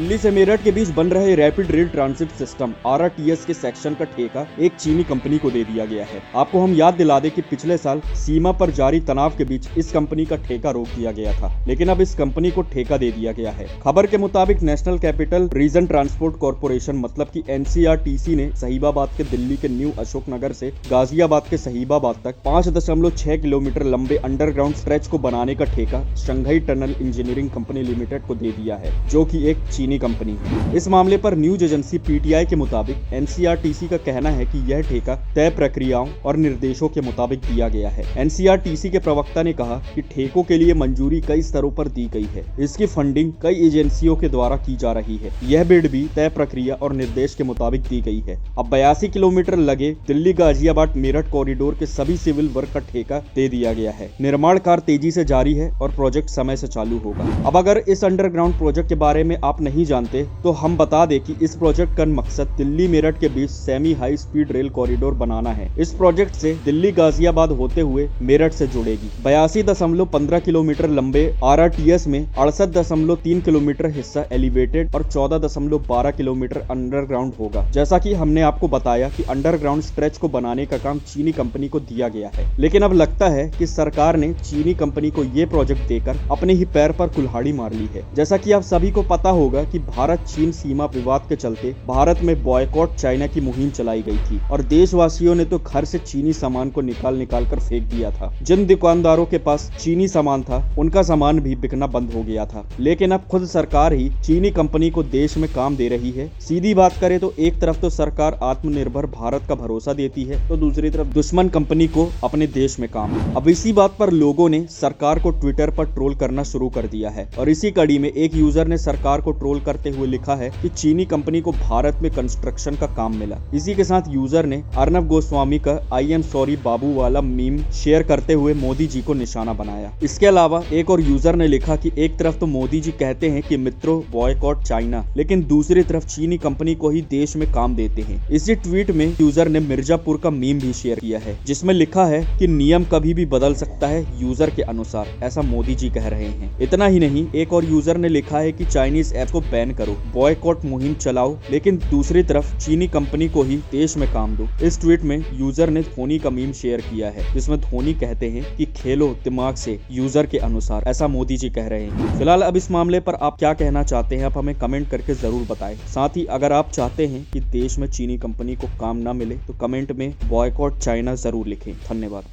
दिल्ली से मेरठ के बीच बन रहे rapid rail transit system RRTS के सेक्शन का ठेका एक चीनी कंपनी को दे दिया गया है। आपको हम याद दिला दें कि पिछले साल सीमा पर जारी तनाव के बीच इस कंपनी का ठेका रोक दिया गया था, लेकिन अब इस कंपनी को ठेका दे दिया गया है। खबर के मुताबिक national capital region transport corporation मतलब की NCRTC ने सहीबाबाद के दिल्ली के न्यू अशोकनगर से गाजियाबाद के सहीबाबाद तक 5.6 किलोमीटर लंबे अंडरग्राउंड स्ट्रेच को बनाने का ठेका Shanghai tunnel engineering company limited को दे दिया है, जो कि एक चीनी कंपनी है। इस मामले पर न्यूज एजेंसी PTI के मुताबिक NCRTC का कहना है कि यह ठेका तय प्रक्रियाओं और निर्देशों के मुताबिक दिया गया है। NCRTC के प्रवक्ता ने कहा कि ठेकों के लिए मंजूरी कई स्तरों पर दी गई है। इसकी फंडिंग कई एजेंसियों के द्वारा की जा रही है। यह बिड भी तय प्रक्रिया और निर्देश के मुताबिक दी गई है। अब 82 किलोमीटर लगे दिल्ली गाजियाबाद मेरठ कॉरिडोर के सभी सिविल वर्क का ठेका दे दिया गया है। निर्माण कार्य तेजी से जारी है और प्रोजेक्ट समय से चालू होगा। अब अगर इस अंडरग्राउंड प्रोजेक्ट के बारे में आप नहीं जानते तो हम बता दें कि इस प्रोजेक्ट का मकसद दिल्ली मेरठ के बीच semi high speed rail corridor बनाना है। इस प्रोजेक्ट से दिल्ली गाजियाबाद होते हुए मेरठ से जुड़ेगी। 82.15 किलोमीटर लंबे RRTS में 68.3 किलोमीटर हिस्सा एलिवेटेड और 14.12 किलोमीटर अंडरग्राउंड होगा। जैसा कि हमने आपको बताया कि अंडरग्राउंड स्ट्रेच को बनाने का काम चीनी कंपनी को दिया गया है, लेकिन अब लगता है कि सरकार ने चीनी कंपनी को ये प्रोजेक्ट देकर अपने ही पैर पर कुल्हाड़ी मार ली है। जैसा कि आप सभी को पता होगा कि भारत चीन सीमा विवाद के चलते भारत में बॉयकॉट चाइना की मुहिम चलाई गई थी और देशवासियों ने तो घर से चीनी सामान को निकाल कर फेंक दिया था। जिन दुकानदारों के पास चीनी सामान था उनका सामान भी बिकना बंद हो गया था। लेकिन अब खुद सरकार ही चीनी कंपनी को देश में काम दे रही है। सीधी बात करें तो एक तरफ तो सरकार आत्मनिर्भर भारत का भरोसा देती है, तो दूसरी तरफ दुश्मन कंपनी को अपने देश में काम। अब इसी बात पर लोगों ने सरकार को ट्विटर पर ट्रोल करना शुरू कर दिया है और इसी कड़ी में एक यूजर ने सरकार को ट्रोल करते हुए लिखा है कि चीनी कंपनी को भारत में कंस्ट्रक्शन का काम मिला। इसी के साथ यूजर ने अर्नब गोस्वामी का I am sorry बाबू वाला मीम शेयर करते हुए मोदी जी को निशाना बनाया। इसके अलावा एक और यूजर ने लिखा कि एक तरफ तो मोदी जी कहते हैं कि मित्रों बॉयकॉट चाइना, लेकिन दूसरी तरफ चीनी कंपनी को ही देश में काम देते हैं। इसी ट्वीट में यूजर ने मिर्जापुर का मीम भी शेयर किया है, जिसमें लिखा है कि नियम कभी भी बदल सकता है यूजर के अनुसार, ऐसा मोदी जी कह रहे हैं। इतना ही नहीं, एक और यूजर ने लिखा है कि चाइनीज ऐप को बैन करो, बॉयकॉट मुहिम चलाओ, लेकिन दूसरी तरफ चीनी कंपनी को ही देश में काम दो। इस ट्वीट में यूजर ने धोनी का मीम शेयर किया है, जिसमें धोनी कहते हैं कि खेलो दिमाग से यूजर के अनुसार, ऐसा मोदी जी कह रहे हैं। फिलहाल अब इस मामले पर आप क्या कहना चाहते हैं, आप हमें कमेंट करके जरूर बताएं। साथ ही अगर आप चाहते हैं कि देश में चीनी कंपनी को काम न मिले तो कमेंट में बॉयकॉट चाइना जरूर लिखें। धन्यवाद।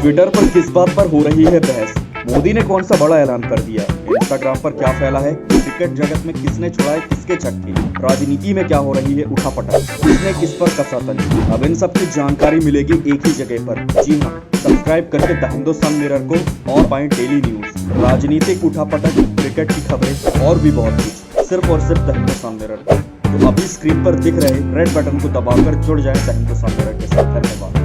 ट्विटर पर किस बात पर हो रही है बहस? मोदी ने कौन सा बड़ा ऐलान कर दिया? इंस्टाग्राम पर क्या फैला है? क्रिकेट जगत में किसने छुड़ाए किसके छक्के? राजनीति में क्या हो रही है उठापटक? किसने किस पर कसा तंज? अब इन सब की जानकारी मिलेगी एक ही जगह पर। जी हाँ, सब्सक्राइब करके द हिंदुस्तान मिरर को और पाएं डेली न्यूज, राजनीतिक उठापटक, क्रिकेट की खबरें और भी बहुत कुछ, सिर्फ और सिर्फ द हिंदुस्तान मिरर। तो अभी स्क्रीन पर दिख रहे रेड बटन को दबाकर जुड़ जाए द हिंदुस्तान मिरर के साथ। धन्यवाद।